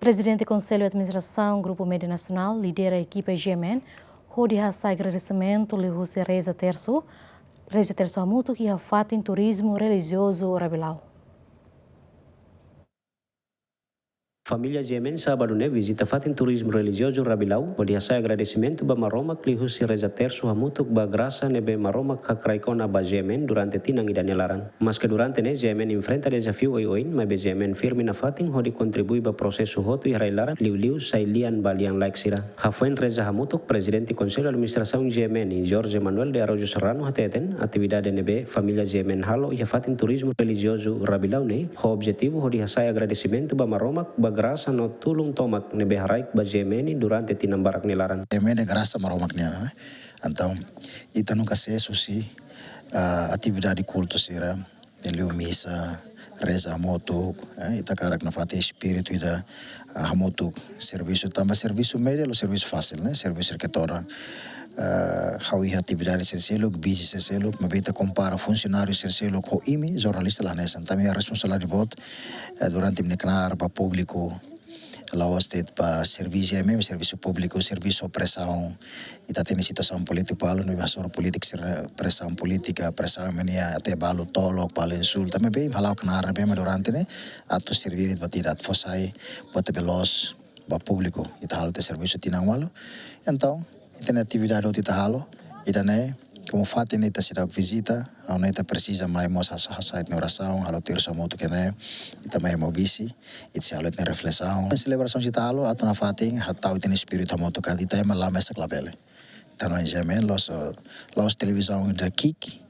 Presidente do Conselho de Administração, Grupo Média Nacional, lidera a equipa GMN, onde há agradecimento lhe Reza Terço Hamuto, que há feito em turismo religioso Rabilau. Família GMN sábado visita fatin turismo religioso Rabilau, onde há agradecimento ba maromak li Reza Terço Hamuto ba graça nebe maromak kakraikona ba GMN durante tinang idanelaran. Mas que durante GMN enfrenta desafio oin, mas GMN firme na fatin onde contribui ba processo hotu e railaran liu sailian balian like sira. Hafuen Reza Hamuto, presidente do Conselho de Administração GMN, Jorge Manuel de Araújo Serrano hateten atividade nebe família GMN halo e fatin turismo religioso Rabilau o objetivo onde há agradecimento ba maromak ba graça no tulung tomak nebe haraik ba GMN durante tinambarak nilaran. GMN graça maromak niya. Então, ita nunca cesso si atividade culto sira, liu misa, reza hamotuk, ita karak na fati espírito ida hamotuk serviço tamba serviço médio, serviço fácil, né? Serviço que torna hawi atividade serseluk, busy serseluk, mabita compara funcionário serseluk ho imi jornalista lá nessa. Também a responsabilidade bot durante mneknar para público laos para serviço mesmo, serviço público, serviço pressão, e tá tendo situação política para no invasor político, pressão política, pressão mania até balo tolo, balo insulta, também bem halau knar bem durante né, ato servir para tirar fosai, bota belos para público, e tá halte serviço tinang malo. Então, tem atividade outro halo, e daí como fato neta sidak visita, a neta precisa mais mos site na oração, halo terço muito que né, e também é mobisi, e se halo tem reflexão. A celebração de halo, a tona fatin, hatau tem espírito muito que e também lá mesa clavele. Então nós jamen los televisão da Kik,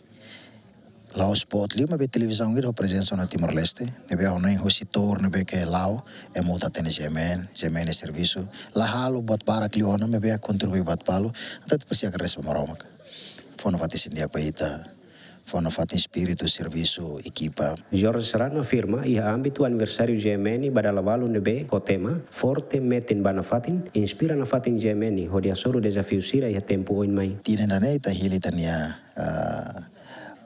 los spot liu, mas televisão ira presença na Timor Leste, nebe ao nem hositor, nebe que lao, é muito tem gemen é serviço. Lá halo bot para cliona, nebe contribui bot palo, até precisa que respa maromak. Fono fati sindia paita, fono fati espírito, serviço, equipa. Jorge Serrano afirma e a âmbito aniversário GMN badalavalu nebe o tema forte metin bana fatin inspira na fatin GMN hodi asoro desafio sira e tempo oin mai. Tine na neita hili tania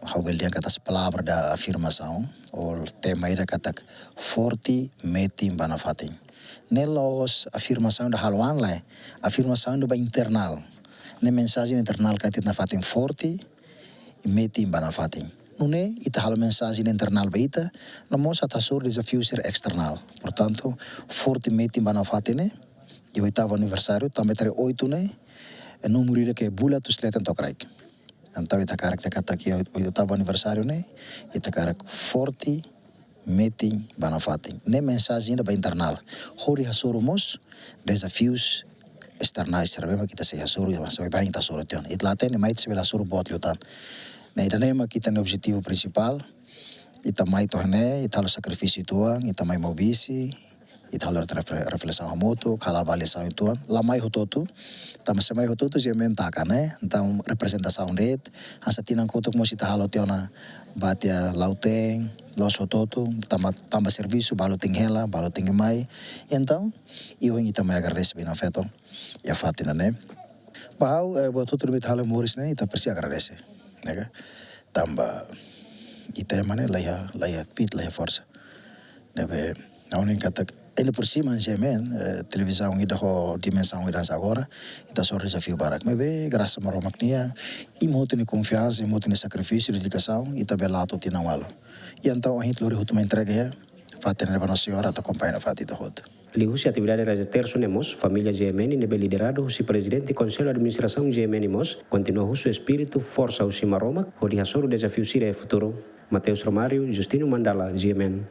hawel dia kata palavra da afirmação o tema ida kata forte metin bana fatin. Nelos afirmação da haluan lá, afirmação do ba internal. Ne mensagem internal kaitit na fatin forte e metin bana fatin. Nune ita hal mensagem internal beita, na mos atasur desafio ser external. Portanto, forte metin bana fatin e o oitavo aniversário também terá 8 né, e número que bula tu sletan tokraik. Então ita karak kata que o oitavo aniversário né, ita karak forte metin bana fatin. Ne mensagem da ba internal. Hori hasurumos desafios externais servema kita se hasuru mas vai kita suru tion it laten mai se bela suru bot lutan na ida nema kita no objetivo principal ita mai to ne ita lo sacrifício tuan ita mai mobisi ita lo reflexão hamoto kala avaliação tuan la mai hototu tama se mai hototu je mentaka né então representação red asa tinan kotok mo sita halo tiona batia lauteng los hototu tamba serviço balo tinghela balo tingmai então eu ita mai agradeço bem afeto e a fatina né bahau buat tutur bit halo moris né ita persi agradece né tamba ita mana laia pit laia força né não nem kata ele por cima gemen televisão ida ho dimensão ida agora ita só desafio barak mas graças a maromaknia e muito de confiança e muito de sacrifício dedicação ita belato tinawalo e então a gente lori hutuma entrega fatina para nossa senhora ta acompanha fatita hot. Lihusi atividade Reza Terço Nemos, família GMN nebe liderado si presidente Conselho de Administração GMN Mos, continua o seu espírito, força o Simaromak, onde hasoro desafio sira e futuro. Mateus Romário, Justino Mandala, GMN.